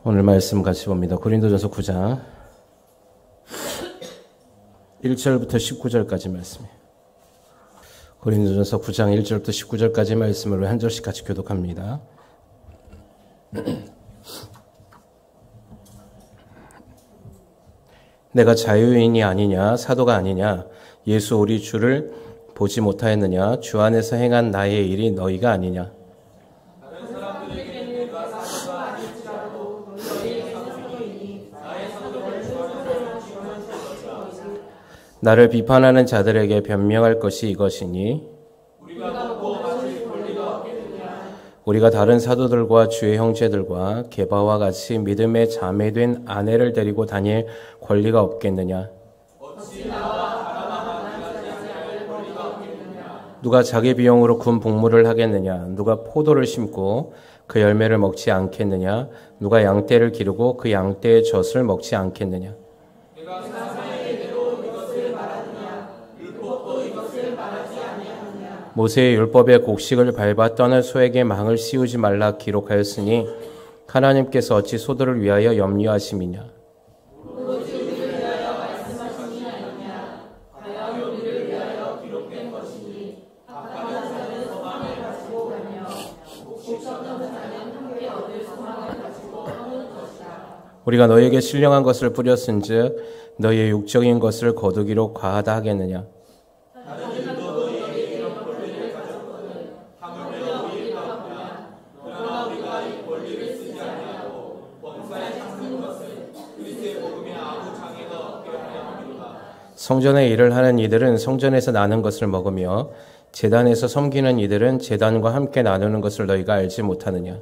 오늘 말씀 같이 봅니다. 고린도전서 9장 1절부터 19절까지 말씀이에요. 고린도전서 9장 1절부터 19절까지 말씀을 한 절씩 같이 교독합니다. 내가 자유인이 아니냐 사도가 아니냐 예수 우리 주를 보지 못하였느냐 주 안에서 행한 나의 일이 너희가 아니냐. 나를 비판하는 자들에게 변명할 것이 이것이니 우리가 다른 사도들과 주의 형제들과 게바와 같이 믿음에 자매된 아내를 데리고 다닐 권리가 없겠느냐. 누가 자기 비용으로 군 복무를 하겠느냐. 누가 포도를 심고 그 열매를 먹지 않겠느냐. 누가 양떼를 기르고 그 양떼의 젖을 먹지 않겠느냐. 모세의 율법의 곡식을 밟아 떠날 소에게 망을 씌우지 말라 기록하였으니 하나님께서 어찌 소들을 위하여 염려하심이냐. 우리가 너희에게 신령한 것을 뿌렸은즉 너희의 육적인 것을 거두기로 과하다 하겠느냐. 성전의 일을 하는 이들은 성전에서 나는 것을 먹으며 제단에서 섬기는 이들은 제단과 함께 나누는 것을 너희가 알지 못하느냐.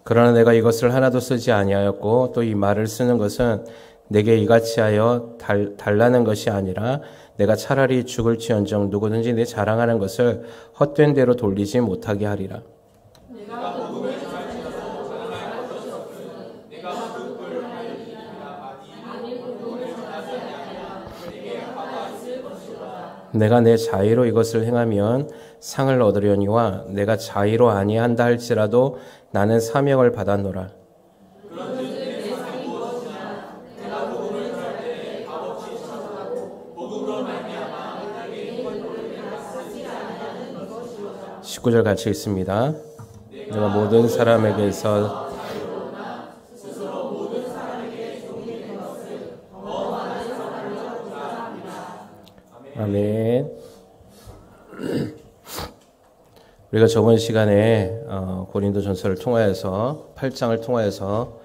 그러나 내가 이것을 하나도 쓰지 아니하였고 또 이 말을 쓰는 것은 내게 이같이 하여 달라는 것이 아니라 내가 차라리 죽을지언정 누구든지 내 자랑하는 것을 헛된 대로 돌리지 못하게 하리라. 내가 내 자의로 이것을 행하면 상을 얻으려니와 내가 자의로 아니한다 할지라도 나는 사명을 받았노라. (19절) 같이 읽습니다. 내가 모든 사람에게서 아멘. 우리가 저번 시간에 고린도전서를 통하여서 8장을 통하여서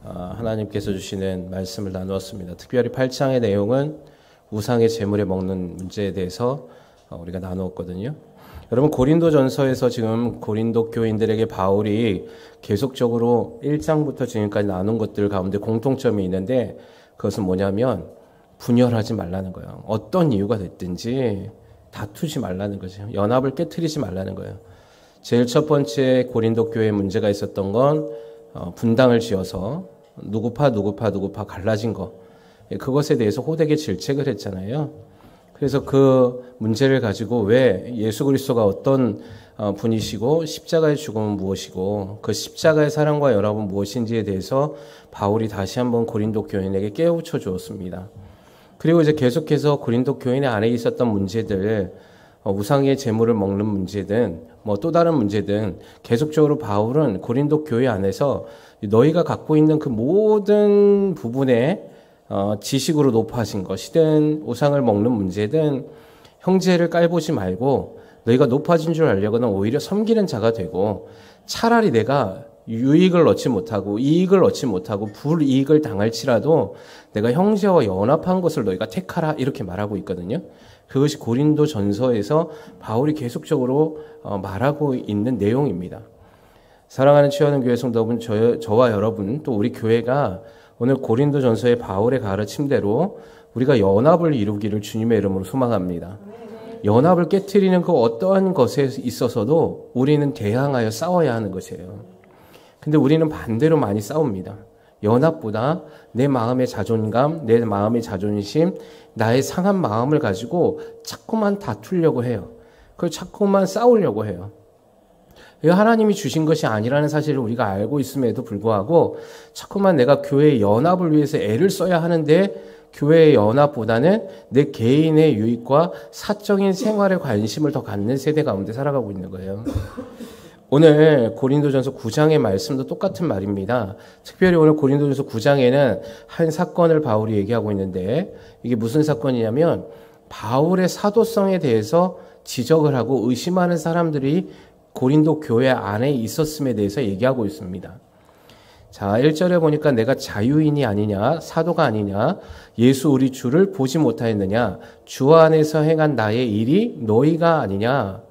하나님께서 주시는 말씀을 나누었습니다. 특별히 8장의 내용은 우상의 제물에 먹는 문제에 대해서 우리가 나누었거든요. 여러분 고린도전서에서 지금 고린도 교인들에게 바울이 계속적으로 1장부터 지금까지 나눈 것들 가운데 공통점이 있는데 그것은 뭐냐면 분열하지 말라는 거예요. 어떤 이유가 됐든지 다투지 말라는 거죠. 연합을 깨트리지 말라는 거예요. 제일 첫 번째 고린도 교회에 문제가 있었던 건 분당을 지어서 누구파 갈라진 거. 그것에 대해서 호되게 질책을 했잖아요. 그래서 그 문제를 가지고 왜 예수 그리스도가 어떤 분이시고 십자가의 죽음은 무엇이고 그 십자가의 사랑과 연합은 무엇인지에 대해서 바울이 다시 한번 고린도 교인에게 깨우쳐 주었습니다. 그리고 이제 계속해서 고린도 교인의 안에 있었던 문제들, 우상의 제물을 먹는 문제든 뭐 또 다른 문제든 계속적으로 바울은 고린도 교회 안에서 너희가 갖고 있는 그 모든 부분에 지식으로 높아진 것이든 우상을 먹는 문제든 형제를 깔보지 말고 너희가 높아진 줄 알려거든 오히려 섬기는 자가 되고 차라리 내가 유익을 얻지 못하고 이익을 얻지 못하고 불이익을 당할지라도 내가 형제와 연합한 것을 너희가 택하라 이렇게 말하고 있거든요. 그것이 고린도 전서에서 바울이 계속적으로 말하고 있는 내용입니다. 사랑하는 취하는 교회 성도 여러분, 저와 여러분 또 우리 교회가 오늘 고린도 전서의 바울의 가르침대로 우리가 연합을 이루기를 주님의 이름으로 소망합니다. 연합을 깨트리는 그 어떠한 것에 있어서도 우리는 대항하여 싸워야 하는 것이에요. 근데 우리는 반대로 많이 싸웁니다. 연합보다 내 마음의 자존감, 내 마음의 자존심, 나의 상한 마음을 가지고 자꾸만 다투려고 해요. 그걸 자꾸만 싸우려고 해요. 이거 하나님이 주신 것이 아니라는 사실을 우리가 알고 있음에도 불구하고 자꾸만 내가 교회의 연합을 위해서 애를 써야 하는데 교회의 연합보다는 내 개인의 유익과 사적인 생활에 관심을 더 갖는 세대 가운데 살아가고 있는 거예요. 오늘 고린도전서 9장의 말씀도 똑같은 말입니다. 특별히 오늘 고린도전서 9장에는 한 사건을 바울이 얘기하고 있는데 이게 무슨 사건이냐면 바울의 사도성에 대해서 지적을 하고 의심하는 사람들이 고린도 교회 안에 있었음에 대해서 얘기하고 있습니다. 자, 1절에 보니까 내가 자유인이 아니냐, 사도가 아니냐, 예수 우리 주를 보지 못하였느냐, 주 안에서 행한 나의 일이 너희가 아니냐.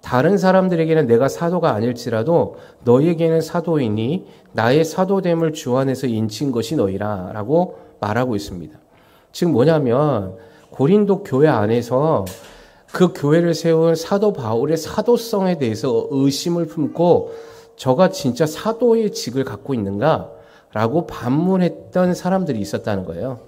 다른 사람들에게는 내가 사도가 아닐지라도 너희에게는 사도이니 나의 사도됨을 주 안에서 인친 것이 너희라 라고 말하고 있습니다. 즉 뭐냐면 고린도 교회 안에서 그 교회를 세운 사도 바울의 사도성에 대해서 의심을 품고 저가 진짜 사도의 직을 갖고 있는가? 라고 반문했던 사람들이 있었다는 거예요.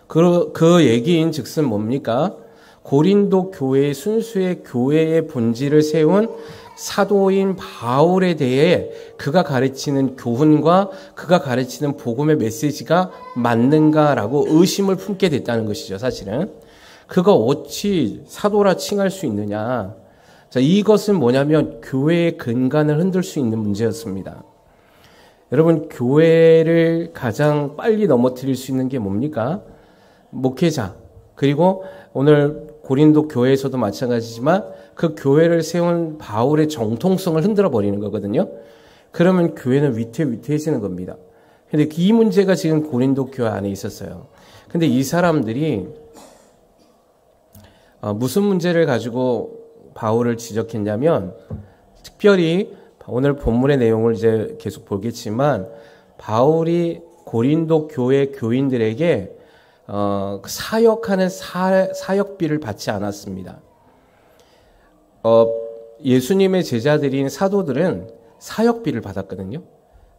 그 얘기인 즉슨 뭡니까? 고린도 교회의 순수의 교회의 본질을 세운 사도인 바울에 대해 그가 가르치는 교훈과 그가 가르치는 복음의 메시지가 맞는가라고 의심을 품게 됐다는 것이죠, 사실은. 그가 어찌 사도라 칭할 수 있느냐. 자, 이것은 뭐냐면 교회의 근간을 흔들 수 있는 문제였습니다. 여러분, 교회를 가장 빨리 넘어뜨릴 수 있는 게 뭡니까? 목회자. 그리고 오늘 고린도 교회에서도 마찬가지지만 그 교회를 세운 바울의 정통성을 흔들어 버리는 거거든요. 그러면 교회는 위태위태해지는 겁니다. 근데 이 문제가 지금 고린도 교회 안에 있었어요. 근데 이 사람들이 무슨 문제를 가지고 바울을 지적했냐면, 특별히 오늘 본문의 내용을 이제 계속 보겠지만 바울이 고린도 교회 교인들에게 사역하는 사역비를 받지 않았습니다. 예수님의 제자들인 사도들은 사역비를 받았거든요.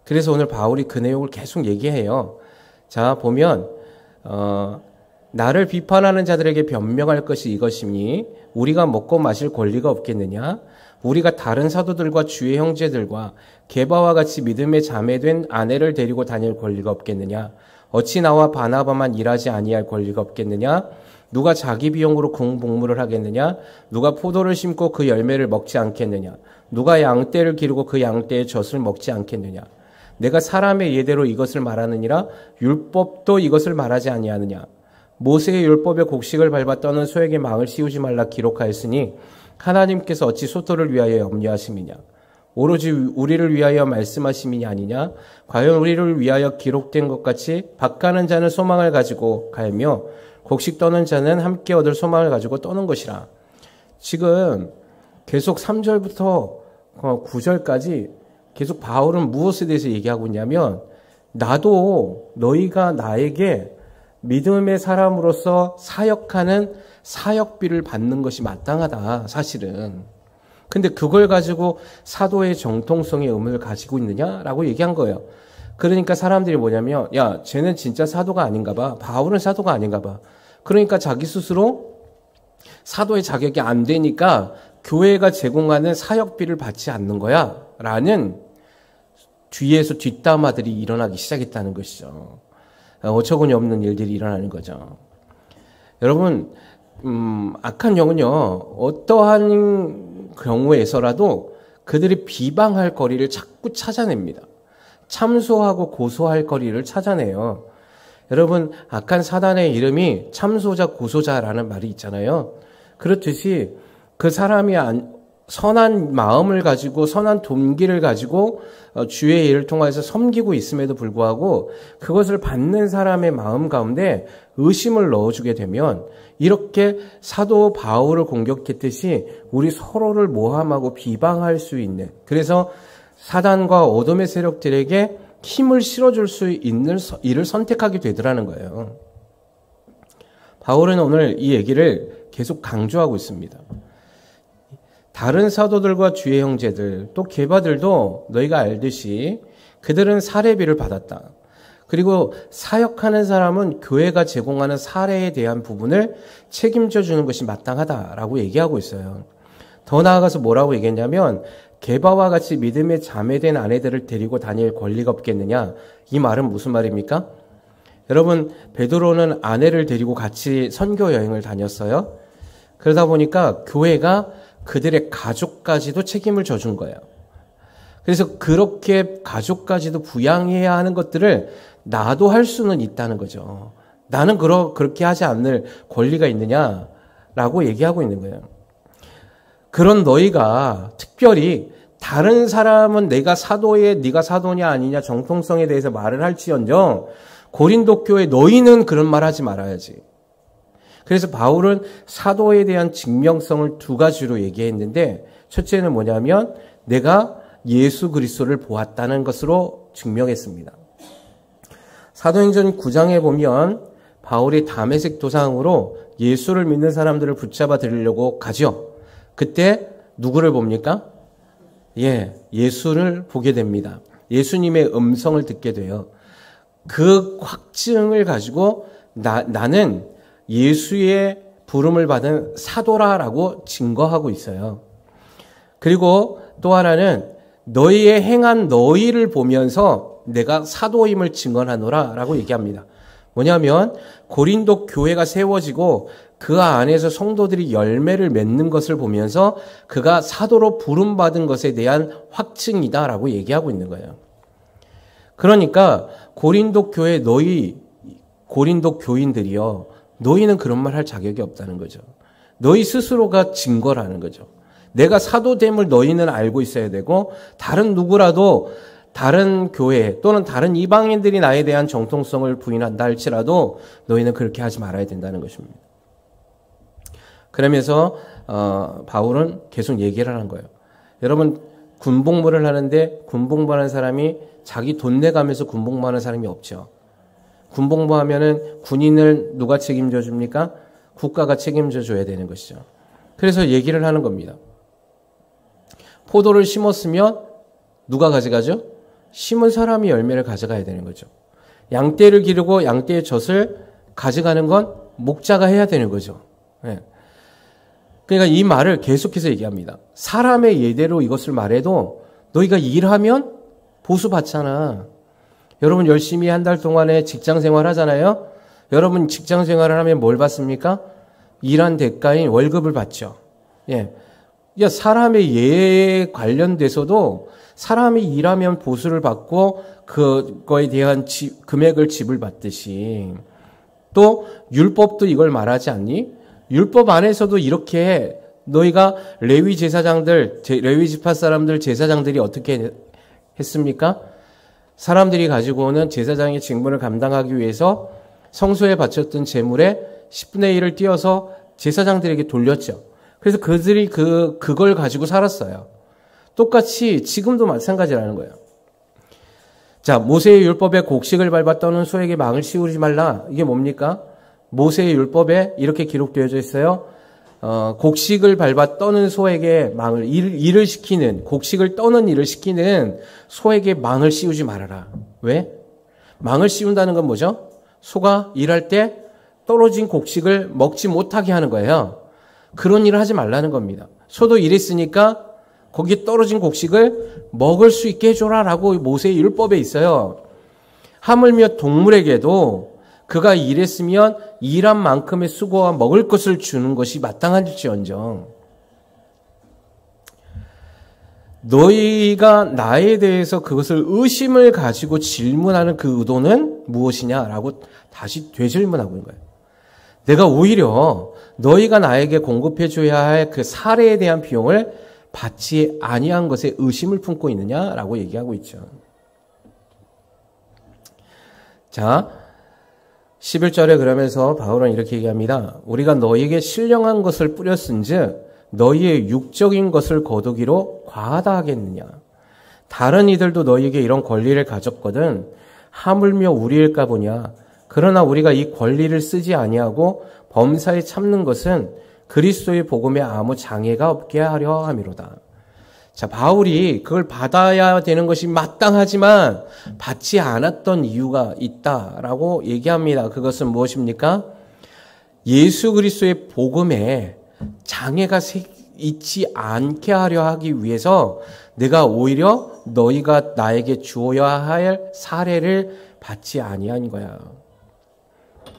그래서 오늘 바울이 그 내용을 계속 얘기해요. 자, 보면 나를 비판하는 자들에게 변명할 것이 이것이니 우리가 먹고 마실 권리가 없겠느냐? 우리가 다른 사도들과 주의 형제들과 게바와 같이 믿음의 자매된 아내를 데리고 다닐 권리가 없겠느냐? 어찌 나와 바나바만 일하지 아니할 권리가 없겠느냐? 누가 자기 비용으로 공복무를 하겠느냐? 누가 포도를 심고 그 열매를 먹지 않겠느냐? 누가 양떼를 기르고 그 양떼의 젖을 먹지 않겠느냐? 내가 사람의 예대로 이것을 말하느니라 율법도 이것을 말하지 아니하느냐? 모세의 율법의 곡식을 밟아 떠는 소에게 망을 씌우지 말라 기록하였으니 하나님께서 어찌 소토를 위하여 염려하심이냐? 오로지 우리를 위하여 말씀하심이 아니냐? 과연 우리를 위하여 기록된 것 같이 밭가는 자는 소망을 가지고 갈며 곡식 떠는 자는 함께 얻을 소망을 가지고 떠는 것이라. 지금 계속 3절부터 9절까지 계속 바울은 무엇에 대해서 얘기하고 있냐면 나도 너희가 나에게 믿음의 사람으로서 사역하는 사역비를 받는 것이 마땅하다, 사실은. 근데 그걸 가지고 사도의 정통성의 의무를 가지고 있느냐라고 얘기한 거예요. 그러니까 사람들이 뭐냐면, 야, 쟤는 진짜 사도가 아닌가 봐. 바울은 사도가 아닌가 봐. 그러니까 자기 스스로 사도의 자격이 안 되니까 교회가 제공하는 사역비를 받지 않는 거야. 라는 뒤에서 뒷담화들이 일어나기 시작했다는 것이죠. 어처구니 없는 일들이 일어나는 거죠. 여러분, 악한 영은요, 어떠한 경우에서라도 그들이 비방할 거리를 자꾸 찾아냅니다. 참소하고 고소할 거리를 찾아내요. 여러분, 악한 사단의 이름이 참소자, 고소자라는 말이 있잖아요. 그렇듯이 그 사람이 선한 마음을 가지고 선한 동기를 가지고 주의 일을 통해서 섬기고 있음에도 불구하고 그것을 받는 사람의 마음 가운데 의심을 넣어주게 되면 이렇게 사도 바울을 공격했듯이 우리 서로를 모함하고 비방할 수 있는, 그래서 사단과 어둠의 세력들에게 힘을 실어줄 수 있는 일을 선택하게 되더라는 거예요. 바울은 오늘 이 얘기를 계속 강조하고 있습니다. 다른 사도들과 주의 형제들 또 게바들도 너희가 알듯이 그들은 사례비를 받았다. 그리고 사역하는 사람은 교회가 제공하는 사례에 대한 부분을 책임져 주는 것이 마땅하다라고 얘기하고 있어요. 더 나아가서 뭐라고 얘기했냐면 게바와 같이 믿음에 자매된 아내들을 데리고 다닐 권리가 없겠느냐. 이 말은 무슨 말입니까? 여러분, 베드로는 아내를 데리고 같이 선교 여행을 다녔어요. 그러다 보니까 교회가 그들의 가족까지도 책임을 져준 거예요. 그래서 그렇게 가족까지도 부양해야 하는 것들을 나도 할 수는 있다는 거죠. 나는 그렇게 하지 않을 권리가 있느냐라고 얘기하고 있는 거예요. 그런 너희가 특별히 다른 사람은 네가 사도냐 아니냐 정통성에 대해서 말을 할지언정 고린도 교회 너희는 그런 말 하지 말아야지. 그래서 바울은 사도에 대한 증명성을 두 가지로 얘기했는데 첫째는 뭐냐면 내가 예수 그리스도를 보았다는 것으로 증명했습니다. 사도행전 9장에 보면 바울이 다메섹 도상으로 예수를 믿는 사람들을 붙잡아 들으려고 가죠. 그때 누구를 봅니까? 예수를 보게 됩니다. 예수님의 음성을 듣게 돼요. 그 확증을 가지고 나는 예수의 부름을 받은 사도라라고 증거하고 있어요. 그리고 또 하나는 너희의 행한 너희를 보면서 내가 사도임을 증언하노라 라고 얘기합니다. 뭐냐면 고린도 교회가 세워지고 그 안에서 성도들이 열매를 맺는 것을 보면서 그가 사도로 부름받은 것에 대한 확증이다 라고 얘기하고 있는 거예요. 그러니까 고린도 교회 고린도 교인들이요. 너희는 그런 말 할 자격이 없다는 거죠. 너희 스스로가 증거라는 거죠. 내가 사도됨을 너희는 알고 있어야 되고 다른 누구라도 다른 교회 또는 다른 이방인들이 나에 대한 정통성을 부인한다 할지라도 너희는 그렇게 하지 말아야 된다는 것입니다. 그러면서 바울은 계속 얘기를 하는 거예요. 여러분 군복무를 하는데 군복무하는 사람이 자기 돈 내가면서 군복무하는 사람이 없죠. 군복무하면은 군인을 누가 책임져 줍니까? 국가가 책임져 줘야 되는 것이죠. 그래서 얘기를 하는 겁니다. 포도를 심었으면 누가 가져가죠? 심은 사람이 열매를 가져가야 되는 거죠. 양떼를 기르고 양떼의 젖을 가져가는 건 목자가 해야 되는 거죠. 그러니까 이 말을 계속해서 얘기합니다. 사람의 예대로 이것을 말해도 너희가 일하면 보수 받잖아. 여러분 열심히 한 달 동안에 직장 생활 하잖아요. 여러분 직장 생활을 하면 뭘 받습니까? 일한 대가인 월급을 받죠. 사람의 예에 관련돼서도 사람이 일하면 보수를 받고 그거에 대한 금액을 지불받듯이 또 율법도 이걸 말하지 않니? 율법 안에서도 이렇게 너희가 레위 제사장들, 레위 지파 사람들 제사장들이 어떻게 했습니까? 사람들이 가지고 오는 제사장의 직무를 감당하기 위해서 성소에 바쳤던 제물의 10분의 1을 띄어서 제사장들에게 돌렸죠. 그래서 그들이 그걸 가지고 살았어요. 똑같이 지금도 마찬가지라는 거예요. 자, 모세의 율법에 곡식을 밟아 떠는 소에게 망을 씌우지 말라. 이게 뭡니까? 모세의 율법에 이렇게 기록되어져 있어요. 곡식을 밟아 떠는 소에게 망을, 일을 시키는, 곡식을 떠는 일을 시키는 소에게 망을 씌우지 말아라. 왜? 망을 씌운다는 건 뭐죠? 소가 일할 때 떨어진 곡식을 먹지 못하게 하는 거예요. 그런 일을 하지 말라는 겁니다. 소도 일했으니까 거기에 떨어진 곡식을 먹을 수 있게 해줘라라고 모세의 율법에 있어요. 하물며 동물에게도 그가 일했으면 일한 만큼의 수고와 먹을 것을 주는 것이 마땅할지언정 너희가 나에 대해서 그것을 의심을 가지고 질문하는 그 의도는 무엇이냐라고 다시 되질문하고 있는 거예요. 내가 오히려 너희가 나에게 공급해줘야 할 그 사례에 대한 비용을 받지 아니한 것에 의심을 품고 있느냐라고 얘기하고 있죠. 자, 11절에 그러면서 바울은 이렇게 얘기합니다. 우리가 너희에게 신령한 것을 뿌렸은즉 너희의 육적인 것을 거두기로 과하다 하겠느냐. 다른 이들도 너희에게 이런 권리를 가졌거든 하물며 우리일까 보냐. 그러나 우리가 이 권리를 쓰지 아니하고 범사에 참는 것은 그리스도의 복음에 아무 장애가 없게 하려 함이로다. 자, 바울이 그걸 받아야 되는 것이 마땅하지만 받지 않았던 이유가 있다라고 얘기합니다. 그것은 무엇입니까? 예수 그리스도의 복음에 장애가 있지 않게 하려 하기 위해서 내가 오히려 너희가 나에게 주어야 할 사례를 받지 아니한 거야.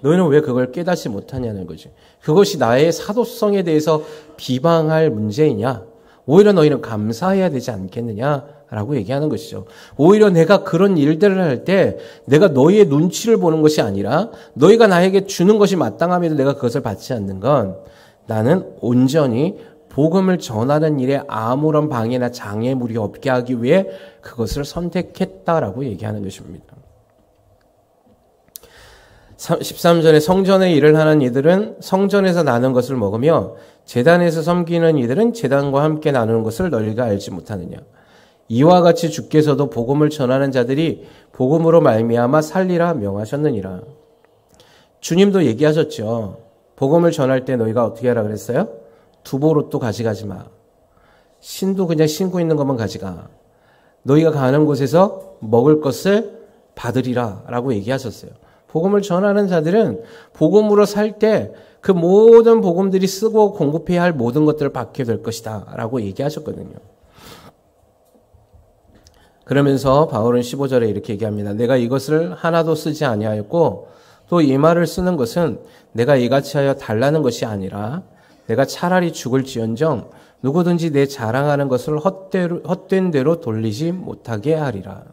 너희는 왜 그걸 깨닫지 못하냐는 거지. 그것이 나의 사도성에 대해서 비방할 문제이냐? 오히려 너희는 감사해야 되지 않겠느냐라고 얘기하는 것이죠. 오히려 내가 그런 일들을 할 때 내가 너희의 눈치를 보는 것이 아니라 너희가 나에게 주는 것이 마땅함에도 내가 그것을 받지 않는 건 나는 온전히 복음을 전하는 일에 아무런 방해나 장애물이 없게 하기 위해 그것을 선택했다라고 얘기하는 것입니다. 13절에 성전의 일을 하는 이들은 성전에서 나눈 것을 먹으며 제단에서 섬기는 이들은 제단과 함께 나누는 것을 너희가 알지 못하느냐. 이와 같이 주께서도 복음을 전하는 자들이 복음으로 말미암아 살리라 명하셨느니라. 주님도 얘기하셨죠. 복음을 전할 때 너희가 어떻게 하라 그랬어요? 두보롯도 가져가지 마. 신도 그냥 신고 있는 것만 가져가. 너희가 가는 곳에서 먹을 것을 받으리라 라고 얘기하셨어요. 복음을 전하는 자들은 복음으로 살 때 그 모든 복음들이 쓰고 공급해야 할 모든 것들을 받게 될 것이다 라고 얘기하셨거든요. 그러면서 바울은 15절에 이렇게 얘기합니다. 내가 이것을 하나도 쓰지 아니하였고 또 이 말을 쓰는 것은 내가 이같이 하여 달라는 것이 아니라 내가 차라리 죽을지언정 누구든지 내 자랑하는 것을 헛된 대로 돌리지 못하게 하리라.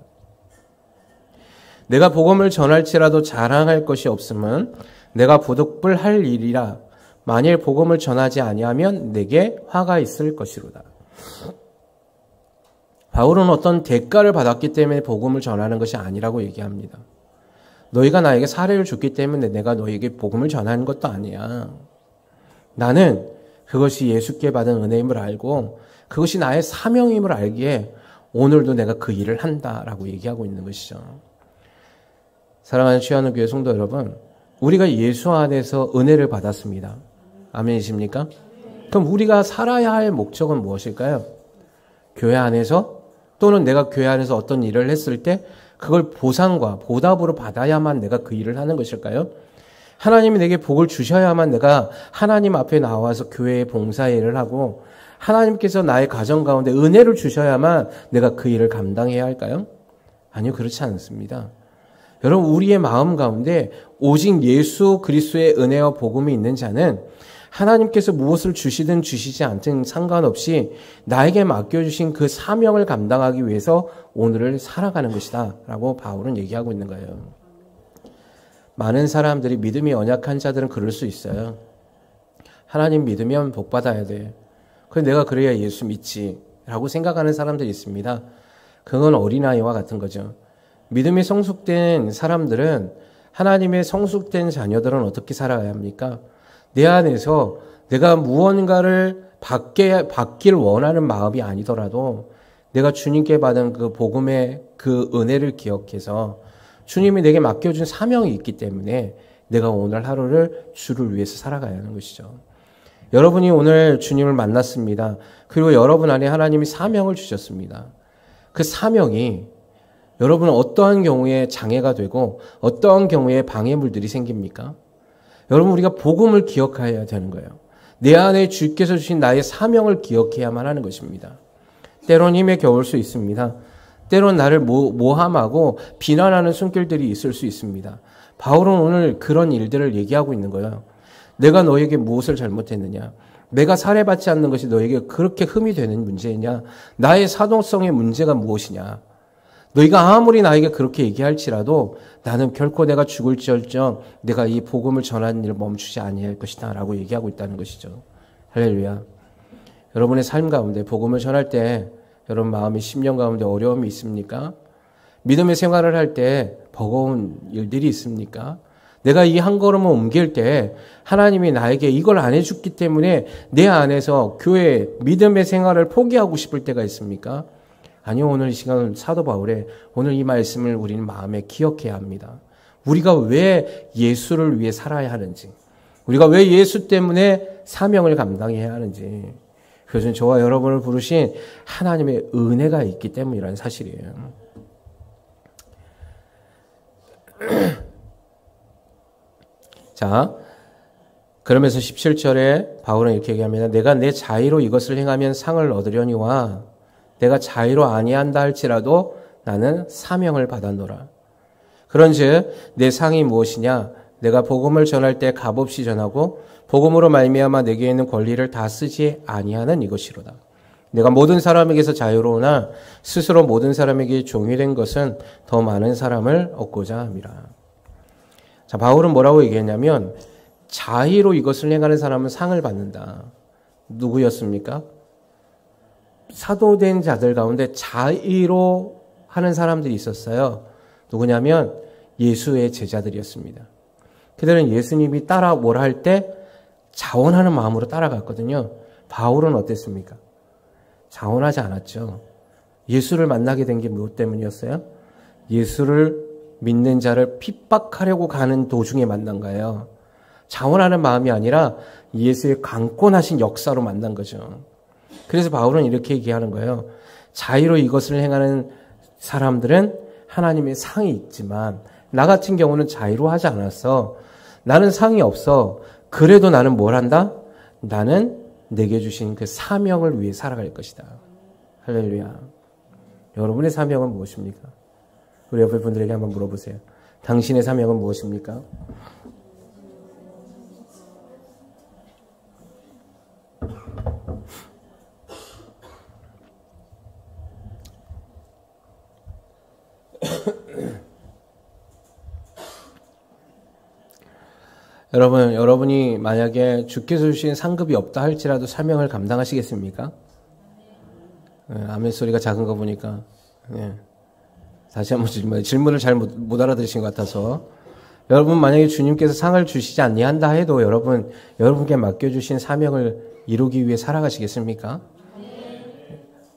내가 복음을 전할지라도 자랑할 것이 없음은 내가 부득불할 일이라. 만일 복음을 전하지 아니하면 내게 화가 있을 것이로다. 바울은 어떤 대가를 받았기 때문에 복음을 전하는 것이 아니라고 얘기합니다. 너희가 나에게 사례를 줬기 때문에 내가 너희에게 복음을 전하는 것도 아니야. 나는 그것이 예수께 받은 은혜임을 알고 그것이 나의 사명임을 알기에 오늘도 내가 그 일을 한다라고 얘기하고 있는 것이죠. 사랑하는 취하는 교회 성도 여러분, 우리가 예수 안에서 은혜를 받았습니다. 아멘이십니까? 그럼 우리가 살아야 할 목적은 무엇일까요? 교회 안에서 또는 내가 교회 안에서 어떤 일을 했을 때 그걸 보상과 보답으로 받아야만 내가 그 일을 하는 것일까요? 하나님이 내게 복을 주셔야만 내가 하나님 앞에 나와서 교회의 봉사일을 하고 하나님께서 나의 가정 가운데 은혜를 주셔야만 내가 그 일을 감당해야 할까요? 아니요, 그렇지 않습니다. 여러분, 우리의 마음 가운데 오직 예수 그리스도의 은혜와 복음이 있는 자는 하나님께서 무엇을 주시든 주시지 않든 상관없이 나에게 맡겨주신 그 사명을 감당하기 위해서 오늘을 살아가는 것이다 라고 바울은 얘기하고 있는 거예요. 많은 사람들이 믿음이 연약한 자들은 그럴 수 있어요. 하나님 믿으면 복 받아야 돼. 그래 내가 그래야 예수 믿지 라고 생각하는 사람들이 있습니다. 그건 어린아이와 같은 거죠. 믿음이 성숙된 사람들은 하나님의 성숙된 자녀들은 어떻게 살아야 합니까? 내 안에서 내가 무언가를 받길 원하는 마음이 아니더라도 내가 주님께 받은 그 복음의 그 은혜를 기억해서 주님이 내게 맡겨준 사명이 있기 때문에 내가 오늘 하루를 주를 위해서 살아가야 하는 것이죠. 여러분이 오늘 주님을 만났습니다. 그리고 여러분 안에 하나님이 사명을 주셨습니다. 그 사명이 여러분은 어떠한 경우에 장애가 되고 어떠한 경우에 방해물들이 생깁니까? 여러분, 우리가 복음을 기억해야 되는 거예요. 내 안에 주께서 주신 나의 사명을 기억해야만 하는 것입니다. 때론 힘에 겨울 수 있습니다. 때론 나를 모함하고 비난하는 손길들이 있을 수 있습니다. 바울은 오늘 그런 일들을 얘기하고 있는 거예요. 내가 너에게 무엇을 잘못했느냐? 내가 살해받지 않는 것이 너에게 그렇게 흠이 되는 문제냐? 나의 사도성의 문제가 무엇이냐? 너희가 아무리 나에게 그렇게 얘기할지라도 나는 결코 내가 죽을지언정 내가 이 복음을 전하는 일을 멈추지 아니할 것이다 라고 얘기하고 있다는 것이죠. 할렐루야. 여러분의 삶 가운데 복음을 전할 때 여러분 마음이 심령 가운데 어려움이 있습니까? 믿음의 생활을 할 때 버거운 일들이 있습니까? 내가 이 한 걸음을 옮길 때 하나님이 나에게 이걸 안 해줬기 때문에 내 안에서 교회 믿음의 생활을 포기하고 싶을 때가 있습니까? 아니요, 오늘 이 시간 사도 바울의 오늘 이 말씀을 우리는 마음에 기억해야 합니다. 우리가 왜 예수를 위해 살아야 하는지, 우리가 왜 예수 때문에 사명을 감당해야 하는지, 그것은 저와 여러분을 부르신 하나님의 은혜가 있기 때문이라는 사실이에요. 자, 그러면서 17절에 바울은 이렇게 얘기합니다. 내가 내 자의로 이것을 행하면 상을 얻으려니와 내가 자의로 아니한다 할지라도 나는 사명을 받았노라. 그런즉 내 상이 무엇이냐? 내가 복음을 전할 때 값없이 전하고 복음으로 말미암아 내게 있는 권리를 다 쓰지 아니하는 이것이로다. 내가 모든 사람에게서 자유로우나 스스로 모든 사람에게 종이 된 것은 더 많은 사람을 얻고자 함이라. 자, 바울은 뭐라고 얘기했냐면 자의로 이것을 행하는 사람은 상을 받는다. 누구였습니까? 사도된 자들 가운데 자의로 하는 사람들이 있었어요. 누구냐면 예수의 제자들이었습니다. 그들은 예수님이 따라 뭐라 할 때 자원하는 마음으로 따라갔거든요. 바울은 어땠습니까? 자원하지 않았죠. 예수를 만나게 된 게 무엇 때문이었어요? 예수를 믿는 자를 핍박하려고 가는 도중에 만난 거예요. 자원하는 마음이 아니라 예수의 강권하신 역사로 만난 거죠. 그래서 바울은 이렇게 얘기하는 거예요. 자의로 이것을 행하는 사람들은 하나님의 상이 있지만 나 같은 경우는 자의로 하지 않았어. 나는 상이 없어. 그래도 나는 뭘 한다? 나는 내게 주신 그 사명을 위해 살아갈 것이다. 할렐루야. 여러분의 사명은 무엇입니까? 우리 옆에 분들에게 한번 물어보세요. 당신의 사명은 무엇입니까? 여러분이 만약에 주께서 주신 상급이 없다 할지라도 사명을 감당하시겠습니까? 아멘 소리가 작은 거 보니까. 다시 한번 질문을 잘 못 알아들으신 것 같아서. 여러분 만약에 주님께서 상을 주시지 아니한다 해도 여러분께 맡겨주신 사명을 이루기 위해 살아가시겠습니까?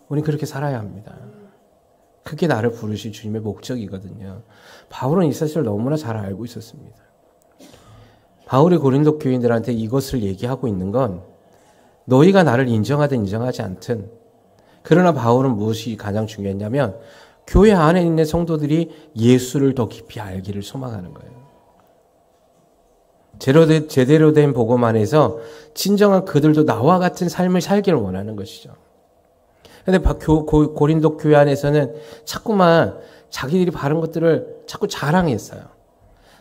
우리 그렇게 살아야 합니다. 그게 나를 부르신 주님의 목적이거든요. 바울은 이 사실을 너무나 잘 알고 있었습니다. 바울이 고린도 교인들한테 이것을 얘기하고 있는 건 너희가 나를 인정하든 인정하지 않든, 그러나 바울은 무엇이 가장 중요했냐면 교회 안에 있는 성도들이 예수를 더 깊이 알기를 소망하는 거예요. 제대로 된 복음 안에서 진정한 그들도 나와 같은 삶을 살기를 원하는 것이죠. 그런데 고린도 교회 안에서는 자꾸만 자기들이 바른 것들을 자꾸 자랑했어요.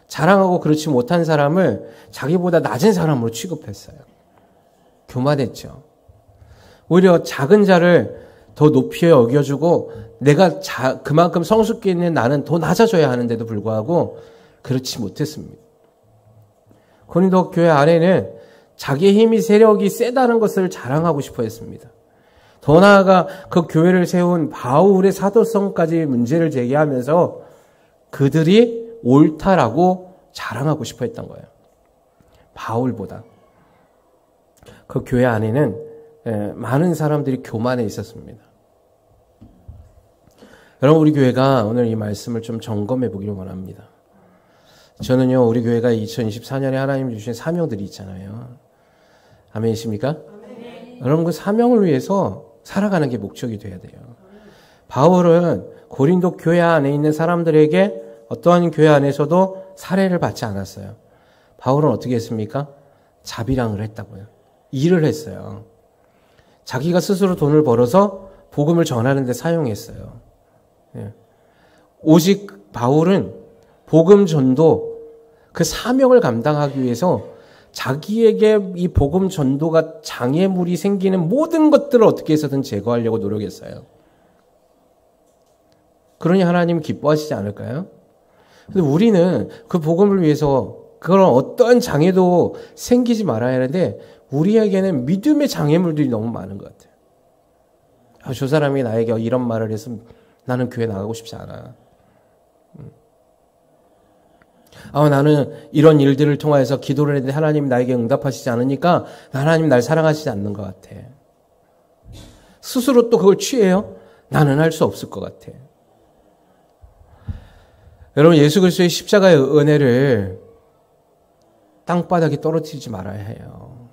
자랑하고 그렇지 못한 사람을 자기보다 낮은 사람으로 취급했어요. 교만했죠. 오히려 작은 자를 더 높이 여겨주고 내가 그만큼 성숙해 있는 나는 더 낮아져야 하는데도 불구하고 그렇지 못했습니다. 고린도 교회 안에는 자기의 힘이 세력이 세다는 것을 자랑하고 싶어 했습니다. 더 나아가 그 교회를 세운 바울의 사도성까지 문제를 제기하면서 그들이 옳다라고 자랑하고 싶어 했던 거예요. 바울보다. 그 교회 안에는 많은 사람들이 교만해 있었습니다. 여러분, 우리 교회가 오늘 이 말씀을 좀 점검해 보기를 원합니다. 저는요, 우리 교회가 2024년에 하나님 주신 사명들이 있잖아요. 아멘이십니까? 아멘. 여러분, 그 사명을 위해서 살아가는 게 목적이 돼야 돼요. 바울은 고린도 교회 안에 있는 사람들에게 어떠한 교회 안에서도 살해를 받지 않았어요. 바울은 어떻게 했습니까? 자비랑을 했다고요. 일을 했어요. 자기가 스스로 돈을 벌어서 복음을 전하는 데 사용했어요. 오직 바울은 복음 전도, 그 사명을 감당하기 위해서 자기에게 이 복음 전도가 장애물이 생기는 모든 것들을 어떻게 해서든 제거하려고 노력했어요. 그러니 하나님 기뻐하시지 않을까요? 근데 우리는 그 복음을 위해서 그런 어떠한 장애도 생기지 말아야 하는데 우리에게는 믿음의 장애물들이 너무 많은 것 같아요. 저 사람이 나에게 이런 말을 해서 나는 교회 나가고 싶지 않아. 나는 이런 일들을 통해서 기도를 했는데 하나님 나에게 응답하시지 않으니까 하나님 날 사랑하시지 않는 것 같아. 스스로 또 그걸 취해요? 나는 할 수 없을 것 같아. 여러분, 예수 그리스도의 십자가의 은혜를 땅바닥에 떨어뜨리지 말아야 해요.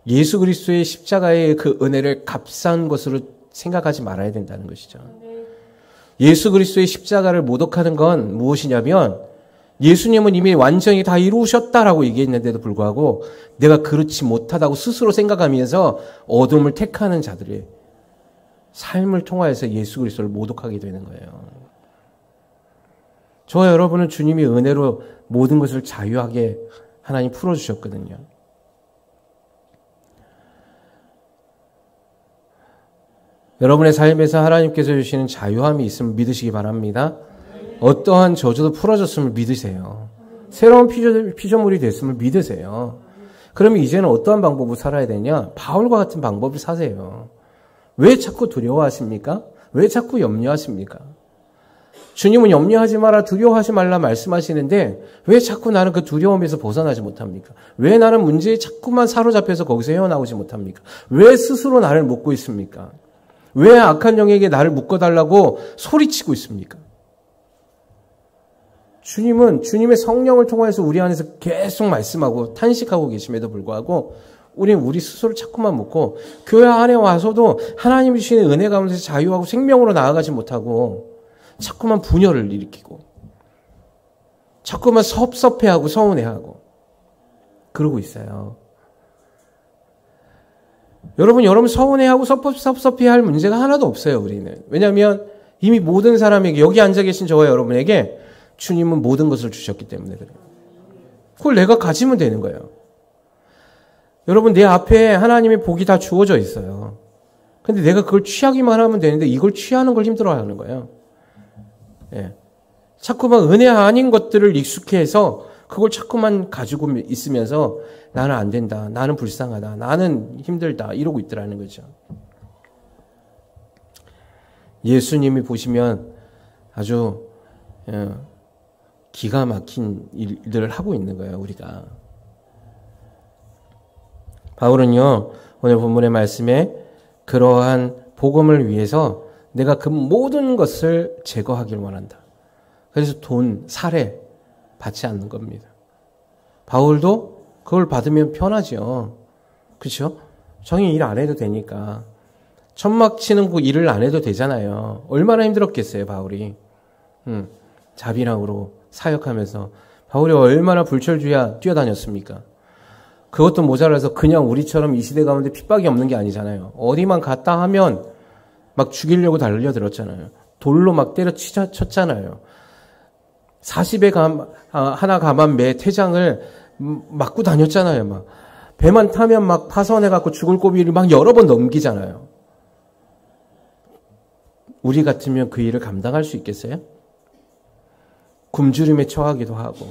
예수 그리스도의 십자가의 그 은혜를 값싼 것으로 생각하지 말아야 된다는 것이죠. 예수 그리스도의 십자가를 모독하는 건 무엇이냐면 예수님은 이미 완전히 다 이루셨다라고 얘기했는데도 불구하고 내가 그렇지 못하다고 스스로 생각하면서 어둠을 택하는 자들의 삶을 통하여서 예수 그리스도를 모독하게 되는 거예요. 저와 여러분은 주님이 은혜로 모든 것을 자유하게 하나님 풀어주셨거든요. 여러분의 삶에서 하나님께서 주시는 자유함이 있음을 믿으시기 바랍니다. 어떠한 저주도 풀어졌음을 믿으세요. 새로운 피조물이 됐음을 믿으세요. 그러면 이제는 어떠한 방법으로 살아야 되냐? 바울과 같은 방법을 사세요. 왜 자꾸 두려워하십니까? 왜 자꾸 염려하십니까? 주님은 염려하지 마라, 두려워하지 말라 말씀하시는데 왜 자꾸 나는 그 두려움에서 벗어나지 못합니까? 왜 나는 문제에 자꾸만 사로잡혀서 거기서 헤어나오지 못합니까? 왜 스스로 나를 묶고 있습니까? 왜 악한 영에게 나를 묶어달라고 소리치고 있습니까? 주님은 주님의 성령을 통해서 우리 안에서 계속 말씀하고 탄식하고 계심에도 불구하고 우리는 우리 스스로를 자꾸만 묶고 교회 안에 와서도 하나님이 주시는 은혜 가운데서 자유하고 생명으로 나아가지 못하고 자꾸만 분열을 일으키고 자꾸만 섭섭해하고 서운해하고 그러고 있어요. 여러분 서운해하고 섭섭해할 문제가 하나도 없어요. 우리는. 왜냐하면 이미 모든 사람에게 여기 앉아 계신 저와 여러분에게 주님은 모든 것을 주셨기 때문에 그래요. 그걸 내가 가지면 되는 거예요. 여러분 내 앞에 하나님의 복이 다 주어져 있어요. 근데 내가 그걸 취하기만 하면 되는데 이걸 취하는 걸 힘들어하는 거예요. 예. 자꾸만 은혜 아닌 것들을 익숙해서 그걸 자꾸만 가지고 있으면서 나는 안 된다, 나는 불쌍하다, 나는 힘들다 이러고 있더라는 거죠. 예수님이 보시면 아주 기가 막힌 일들을 하고 있는 거예요, 우리가. 바울은요, 오늘 본문의 말씀에 그러한 복음을 위해서 내가 그 모든 것을 제거하길 원한다. 그래서 돈, 사례 받지 않는 겁니다. 바울도 그걸 받으면 편하죠. 그렇죠? 정이 일 안 해도 되니까. 천막 치는 그 일을 안 해도 되잖아요. 얼마나 힘들었겠어요, 바울이. 자비랑으로 사역하면서. 바울이 얼마나 불철주야 뛰어다녔습니까? 그것도 모자라서 그냥 우리처럼 이 시대 가운데 핍박이 없는 게 아니잖아요. 어디만 갔다 하면 막 죽이려고 달려들었잖아요. 돌로 막 때려쳤잖아요. 40에 하나 가만 매 태장을 맞고 다녔잖아요. 막 배만 타면 막 파손해갖고 죽을 고비를 막 여러 번 넘기잖아요. 우리 같으면 그 일을 감당할 수 있겠어요? 굶주림에 처하기도 하고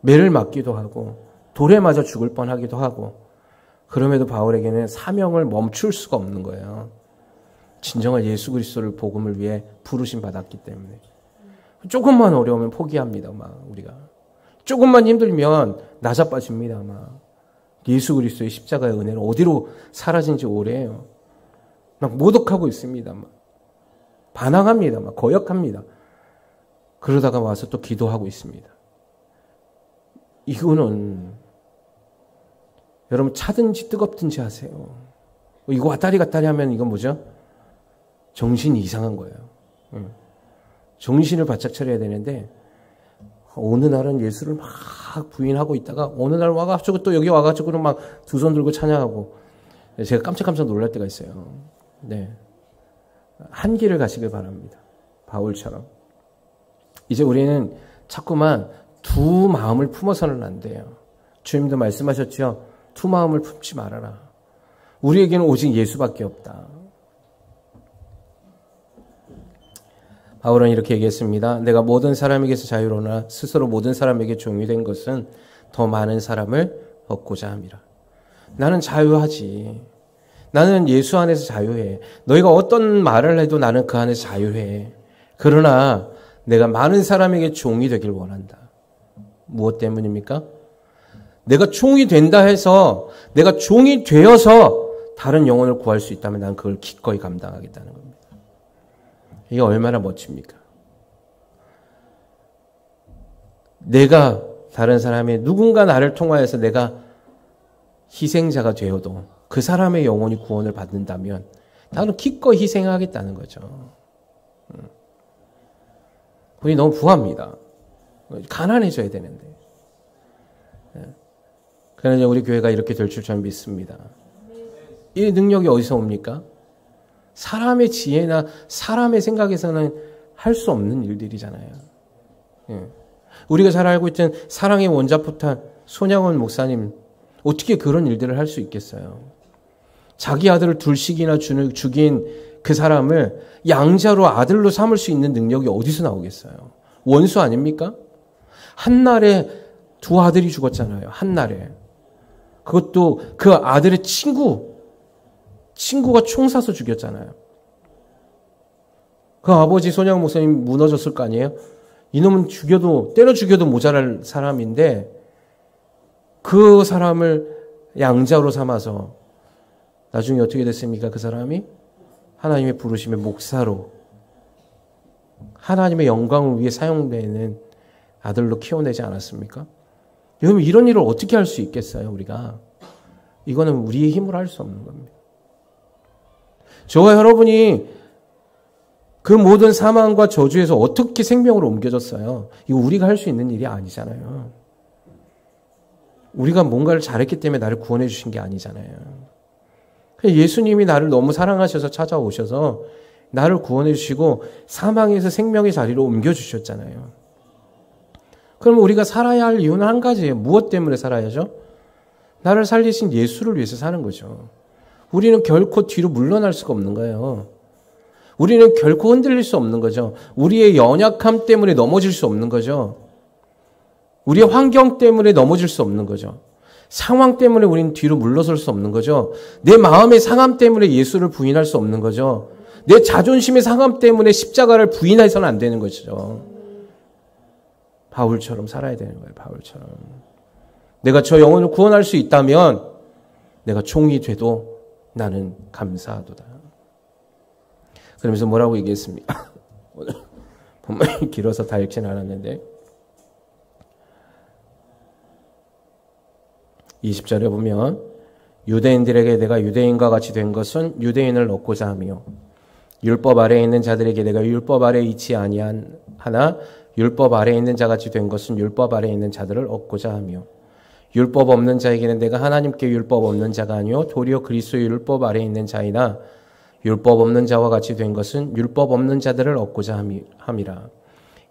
매를 맞기도 하고 돌에 맞아 죽을 뻔하기도 하고 그럼에도 바울에게는 사명을 멈출 수가 없는 거예요. 진정한 예수 그리스도를 복음을 위해 부르심 받았기 때문에. 조금만 어려우면 포기합니다. 막 우리가 조금만 힘들면 나자빠집니다. 막 예수 그리스도의 십자가의 은혜는 어디로 사라진 지 오래예요. 막 모독하고 있습니다. 막 반항합니다. 막 거역합니다. 그러다가 와서 또 기도하고 있습니다. 이거는 여러분 차든지 뜨겁든지 하세요. 이거 왔다리 갔다리 하면 이건 뭐죠? 정신이 이상한 거예요. 정신을 바짝 차려야 되는데 어느 날은 예수를 막 부인하고 있다가 어느 날 와가지고 또 여기 와가지고 막 두 손 들고 찬양하고 제가 깜짝깜짝 놀랄 때가 있어요. 네, 한길을 가시길 바랍니다. 바울처럼. 이제 우리는 자꾸만 두 마음을 품어서는 안 돼요. 주님도 말씀하셨죠. 두 마음을 품지 말아라. 우리에게는 오직 예수밖에 없다. 바울은 이렇게 얘기했습니다. 내가 모든 사람에게서 자유로나 스스로 모든 사람에게 종이 된 것은 더 많은 사람을 얻고자 함이라. 나는 자유하지. 나는 예수 안에서 자유해. 너희가 어떤 말을 해도 나는 그 안에서 자유해. 그러나 내가 많은 사람에게 종이 되길 원한다. 무엇 때문입니까? 내가 종이 된다 해서 내가 종이 되어서 다른 영혼을 구할 수 있다면 난 그걸 기꺼이 감당하겠다는 겁니다. 이게 얼마나 멋집니까? 내가 다른 사람의 누군가 나를 통하여서 내가 희생자가 되어도 그 사람의 영혼이 구원을 받는다면 나는 기꺼이 희생하겠다는 거죠. 우리 너무 부합니다. 가난해져야 되는데. 그러나 우리 교회가 이렇게 될 줄 저는 믿습니다. 이 능력이 어디서 옵니까? 사람의 지혜나 사람의 생각에서는 할 수 없는 일들이잖아요. 우리가 잘 알고 있던 사랑의 원자포탄 손양원 목사님, 어떻게 그런 일들을 할 수 있겠어요? 자기 아들을 둘씩이나 죽인 그 사람을 양자로 아들로 삼을 수 있는 능력이 어디서 나오겠어요? 원수 아닙니까? 한날에 두 아들이 죽었잖아요. 한날에. 그것도 그 아들의 친구가 총 쏴서 죽였잖아요. 그 아버지 손양 목사님 무너졌을 거 아니에요? 이놈은 때려 죽여도 모자랄 사람인데 그 사람을 양자로 삼아서 나중에 어떻게 됐습니까? 그 사람이 하나님의 부르심의 목사로 하나님의 영광을 위해 사용되는 아들로 키워내지 않았습니까? 여러분 이런 일을 어떻게 할 수 있겠어요? 우리가. 이거는 우리의 힘으로 할 수 없는 겁니다. 저와 여러분이 그 모든 사망과 저주에서 어떻게 생명으로 옮겨졌어요? 이거 우리가 할 수 있는 일이 아니잖아요. 우리가 뭔가를 잘했기 때문에 나를 구원해 주신 게 아니잖아요. 예수님이 나를 너무 사랑하셔서 찾아오셔서 나를 구원해 주시고 사망에서 생명의 자리로 옮겨주셨잖아요. 그럼 우리가 살아야 할 이유는 한 가지예요. 무엇 때문에 살아야죠? 나를 살리신 예수를 위해서 사는 거죠. 우리는 결코 뒤로 물러날 수가 없는 거예요. 우리는 결코 흔들릴 수 없는 거죠. 우리의 연약함 때문에 넘어질 수 없는 거죠. 우리의 환경 때문에 넘어질 수 없는 거죠. 상황 때문에 우리는 뒤로 물러설 수 없는 거죠. 내 마음의 상함 때문에 예수를 부인할 수 없는 거죠. 내 자존심의 상함 때문에 십자가를 부인해서는 안 되는 것이죠. 바울처럼 살아야 되는 거예요. 바울처럼. 내가 저 영혼을 구원할 수 있다면 내가 종이 돼도 나는 감사하도다. 그러면서 뭐라고 얘기했습니까? 오늘 본문이 길어서 다 읽지는 않았는데 20절에 보면 유대인들에게 내가 유대인과 같이 된 것은 유대인을 얻고자 하며 율법 아래에 있는 자들에게 내가 율법 아래에 있지 아니한 하나 율법 아래에 있는 자같이 된 것은 율법 아래에 있는 자들을 얻고자 하며 율법 없는 자에게는 내가 하나님께 율법 없는 자가 아니요 도리어 그리스도의 율법 아래에 있는 자이나 율법 없는 자와 같이 된 것은 율법 없는 자들을 얻고자 함이라.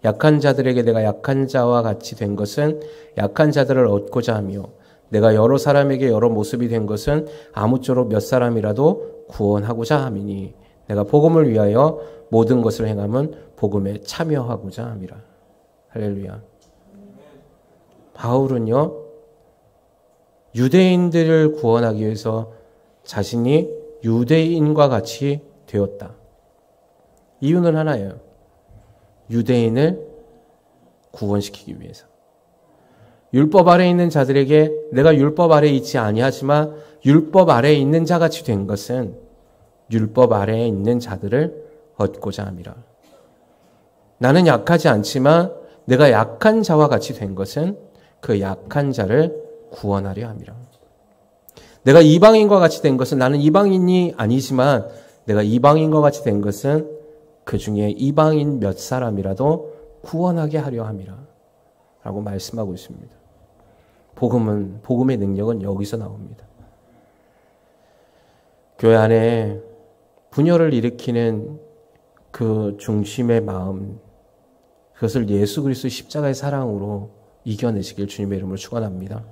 약한 자들에게 내가 약한 자와 같이 된 것은 약한 자들을 얻고자 하며 내가 여러 사람에게 여러 모습이 된 것은 아무쪼록 몇 사람이라도 구원하고자 함이니 내가 복음을 위하여 모든 것을 행함은 복음에 참여하고자 함이라. 할렐루야. 바울은요, 유대인들을 구원하기 위해서 자신이 유대인과 같이 되었다. 이유는 하나예요. 유대인을 구원시키기 위해서. 율법 아래에 있는 자들에게 내가 율법 아래에 있지 아니하지만 율법 아래에 있는 자같이 된 것은 율법 아래에 있는 자들을 얻고자 함이라. 나는 약하지 않지만 내가 약한 자와 같이 된 것은 그 약한 자를 구원하려 함이라. 내가 이방인과 같이 된 것은 나는 이방인이 아니지만 내가 이방인과 같이 된 것은 그 중에 이방인 몇 사람이라도 구원하게 하려 함이라. 라고 말씀하고 있습니다. 복음의 능력은 여기서 나옵니다. 교회 안에 분열을 일으키는 그 중심의 마음, 그것을 예수 그리스도의 십자가의 사랑으로 이겨내시길 주님의 이름으로 축원합니다.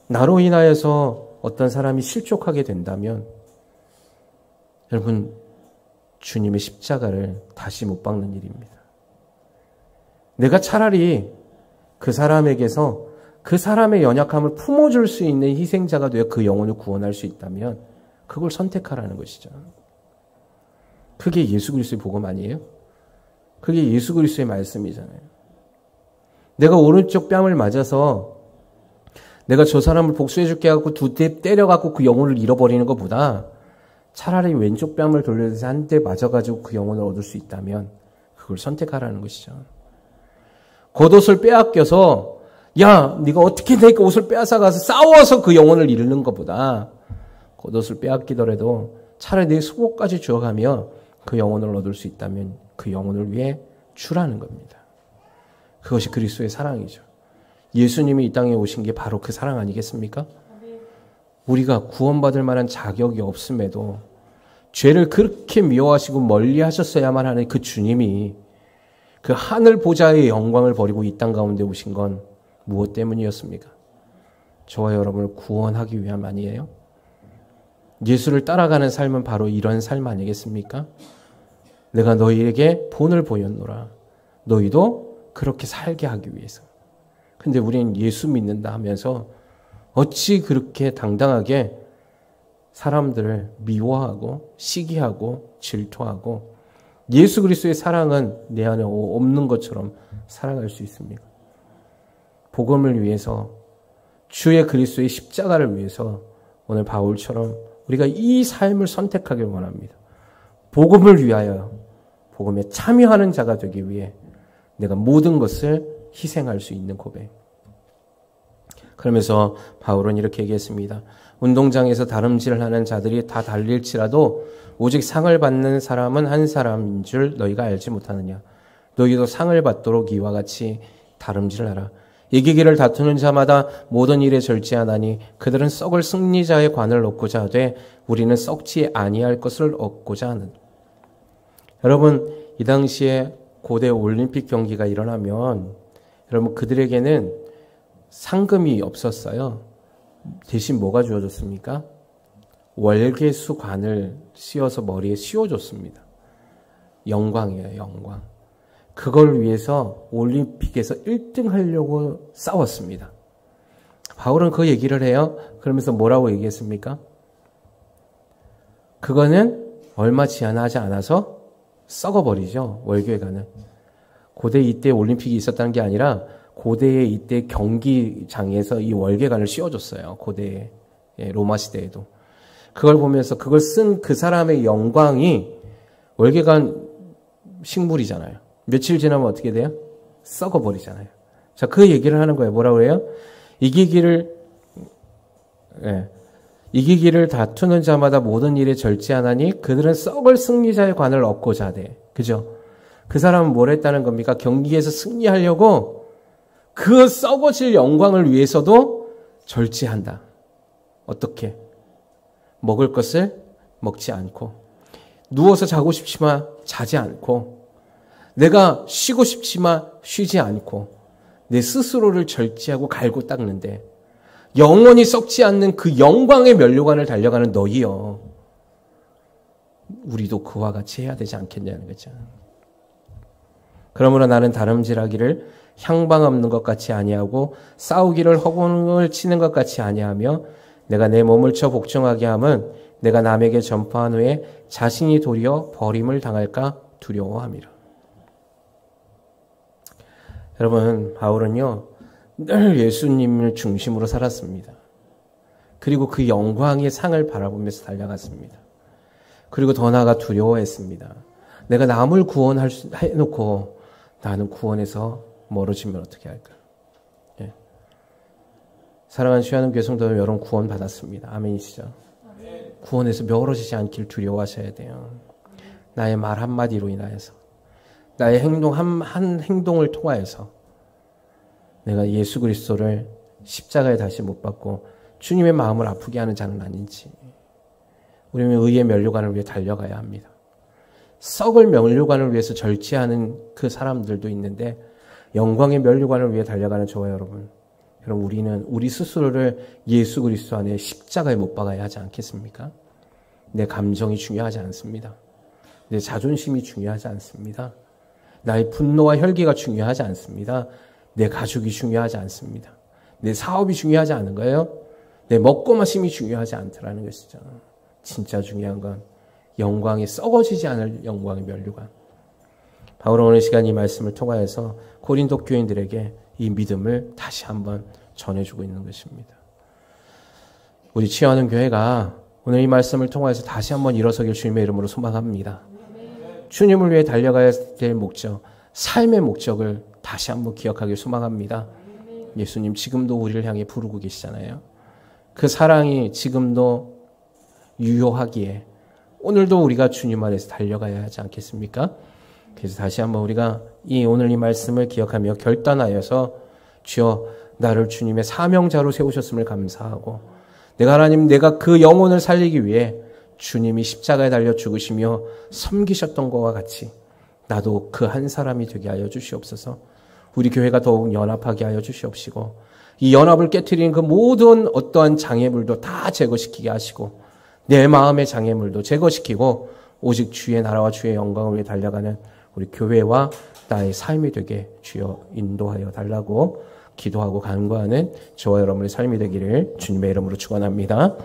나로 인하여서 어떤 사람이 실족하게 된다면 여러분 주님의 십자가를 다시 못 박는 일입니다. 내가 차라리 그 사람에게서 그 사람의 연약함을 품어줄 수 있는 희생자가 되어 그 영혼을 구원할 수 있다면 그걸 선택하라는 것이죠. 그게 예수 그리스도의 복음 아니에요? 그게 예수 그리스도의 말씀이잖아요. 내가 오른쪽 뺨을 맞아서 내가 저 사람을 복수해 줄게 하고 두 대 때려갖고 그 영혼을 잃어버리는 것보다 차라리 왼쪽 뺨을 돌려서 한 대 맞아가지고 그 영혼을 얻을 수 있다면 그걸 선택하라는 것이죠. 겉옷을 빼앗겨서 야, 네가 어떻게 내 옷을 빼앗아 가서 싸워서 그 영혼을 이루는 것보다 겉옷을 빼앗기더라도 차라리 내 속옷까지 주어가며 그 영혼을 얻을 수 있다면 그 영혼을 위해 주라는 겁니다. 그것이 그리스도의 사랑이죠. 예수님이 이 땅에 오신 게 바로 그 사랑 아니겠습니까? 우리가 구원받을 만한 자격이 없음에도 죄를 그렇게 미워하시고 멀리 하셨어야만 하는 그 주님이 그 하늘 보좌의 영광을 버리고 이 땅 가운데 오신 건 무엇 때문이었습니까? 저와 여러분을 구원하기 위함 아니에요? 예수를 따라가는 삶은 바로 이런 삶 아니겠습니까? 내가 너희에게 본을 보였노라. 너희도 그렇게 살게 하기 위해서. 근데 우리는 예수 믿는다 하면서 어찌 그렇게 당당하게 사람들을 미워하고 시기하고 질투하고 예수 그리스도의 사랑은 내 안에 없는 것처럼 살아갈 수 있습니까? 복음을 위해서 주의 그리스도의 십자가를 위해서 오늘 바울처럼 우리가 이 삶을 선택하길 원합니다. 복음을 위하여 복음에 참여하는 자가 되기 위해 내가 모든 것을 희생할 수 있는 고백. 그러면서 바울은 이렇게 얘기했습니다. 운동장에서 다름질을 하는 자들이 다 달릴지라도 오직 상을 받는 사람은 한 사람인 줄 너희가 알지 못하느냐. 너희도 상을 받도록 이와 같이 다름질을 하라. 이기기를 다투는 자마다 모든 일에 절제하나니 그들은 썩을 승리자의 관을 얻고자 하되 우리는 썩지 아니할 것을 얻고자 하는. 여러분, 이 당시에 고대 올림픽 경기가 일어나면 여러분 그들에게는 상금이 없었어요. 대신 뭐가 주어졌습니까? 월계수 관을 씌워서 머리에 씌워줬습니다. 영광이에요, 영광. 그걸 위해서 올림픽에서 1등 하려고 싸웠습니다. 바울은 그 얘기를 해요. 그러면서 뭐라고 얘기했습니까? 그거는 얼마 지나지 않아서 썩어버리죠. 월계관은. 고대 이때 올림픽이 있었다는 게 아니라 고대의 이때 경기장에서 이 월계관을 씌워줬어요. 고대의 로마 시대에도. 그걸 보면서 그걸 쓴 그 사람의 영광이 월계관 식물이잖아요. 며칠 지나면 어떻게 돼요? 썩어버리잖아요. 자, 그 얘기를 하는 거예요. 뭐라고 그래요? 이기기를 다투는 자마다 모든 일에 절제하나니 그들은 썩을 승리자의 관을 얻고자 하되. 그죠? 그 사람은 뭘 했다는 겁니까? 경기에서 승리하려고 그 썩어질 영광을 위해서도 절제한다. 어떻게? 먹을 것을 먹지 않고, 누워서 자고 싶지만 자지 않고, 내가 쉬고 싶지만 쉬지 않고, 내 스스로를 절제하고 갈고 닦는데 영원히 썩지 않는 그 영광의 면류관을 달려가는 너희여. 우리도 그와 같이 해야 되지 않겠냐는 거죠. 그러므로 나는 다름질하기를 향방 없는 것 같이 아니하고 싸우기를 허공을 치는 것 같이 아니하며 내가 내 몸을 쳐 복종하게 함은 내가 남에게 전파한 후에 자신이 도리어 버림을 당할까 두려워함이라. 여러분, 바울은요 늘 예수님을 중심으로 살았습니다. 그리고 그 영광의 상을 바라보면서 달려갔습니다. 그리고 더 나아가 두려워했습니다. 내가 남을 구원해놓고 나는 구원에서 멀어지면 어떻게 할까? 예. 사랑하는 주하는 교성도 여러분 구원 받았습니다. 아멘이시죠? 구원에서 멀어지지 않길 두려워하셔야 돼요. 나의 말 한마디로 인하여서, 나의 행동 한 행동을 통하여서 내가 예수 그리스도를 십자가에 다시 못 박고 주님의 마음을 아프게 하는 자는 아닌지. 우리는 의의 면류관을 위해 달려가야 합니다. 썩을 면류관을 위해서 절제하는 그 사람들도 있는데 영광의 면류관을 위해 달려가는 저와 여러분, 우리는 우리 스스로를 예수 그리스도 안에 십자가에 못 박아야 하지 않겠습니까? 내 감정이 중요하지 않습니다. 내 자존심이 중요하지 않습니다. 나의 분노와 혈기가 중요하지 않습니다. 내 가족이 중요하지 않습니다. 내 사업이 중요하지 않은 거예요. 내 먹고 마심이 중요하지 않더라는 것이죠. 진짜 중요한 건 영광이 썩어지지 않을 영광의 면류관. 바울은 오늘 시간 이 말씀을 통하여서 고린도 교인들에게 이 믿음을 다시 한번 전해주고 있는 것입니다. 우리 치유하는 교회가 오늘 이 말씀을 통하여서 다시 한번 일어서길 주님의 이름으로 소망합니다. 주님을 위해 달려가야 될 목적, 삶의 목적을 다시 한번 기억하길 소망합니다. 예수님 지금도 우리를 향해 부르고 계시잖아요. 그 사랑이 지금도 유효하기에 오늘도 우리가 주님 안에서 달려가야 하지 않겠습니까? 그래서 다시 한번 우리가 오늘 이 말씀을 기억하며 결단하여서 주여 나를 주님의 사명자로 세우셨음을 감사하고 내가 그 영혼을 살리기 위해 주님이 십자가에 달려 죽으시며 섬기셨던 것과 같이 나도 그 한 사람이 되게 하여 주시옵소서. 우리 교회가 더욱 연합하게 하여 주시옵시고 이 연합을 깨트리는 그 모든 어떠한 장애물도 다 제거시키게 하시고 내 마음의 장애물도 제거시키고 오직 주의 나라와 주의 영광을 위해 달려가는 우리 교회와 나의 삶이 되게 주여 인도하여 달라고 기도하고 간구하는 저와 여러분의 삶이 되기를 주님의 이름으로 축원합니다.